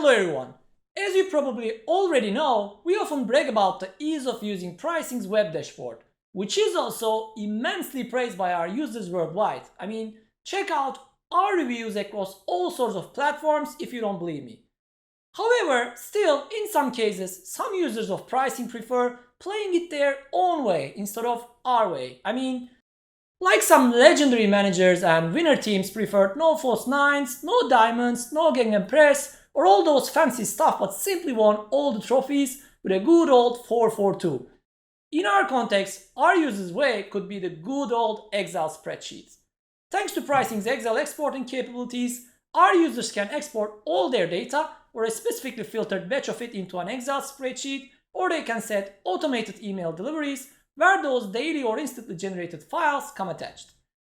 Hello everyone! As you probably already know, we often brag about the ease of using Prisync web dashboard, which is also immensely praised by our users worldwide. I mean, check out our reviews across all sorts of platforms if you don't believe me. However, still, in some cases, some users of Prisync prefer playing it their own way instead of our way. I mean, like some legendary managers and winner teams preferred no false nines, no diamonds, no gegenpress, or all those fancy stuff but simply won all the trophies with a good old 4-4-2. In our context, our user's way could be the good old Excel spreadsheets. Thanks to Prisync's Excel exporting capabilities, our users can export all their data or a specifically filtered batch of it into an Excel spreadsheet, or they can set automated email deliveries where those daily or instantly generated files come attached.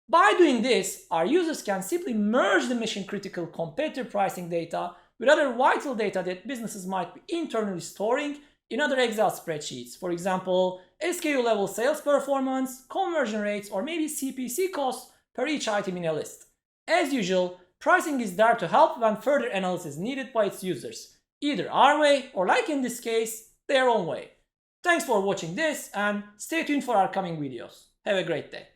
By doing this, our users can simply merge the mission-critical competitor pricing data with other vital data that businesses might be internally storing in other Excel spreadsheets. For example, SKU level sales performance, conversion rates, or maybe CPC costs per each item in a list. As usual, Prisync is there to help when further analysis is needed by its users, either our way or, like in this case, their own way. Thanks for watching this and stay tuned for our coming videos. Have a great day.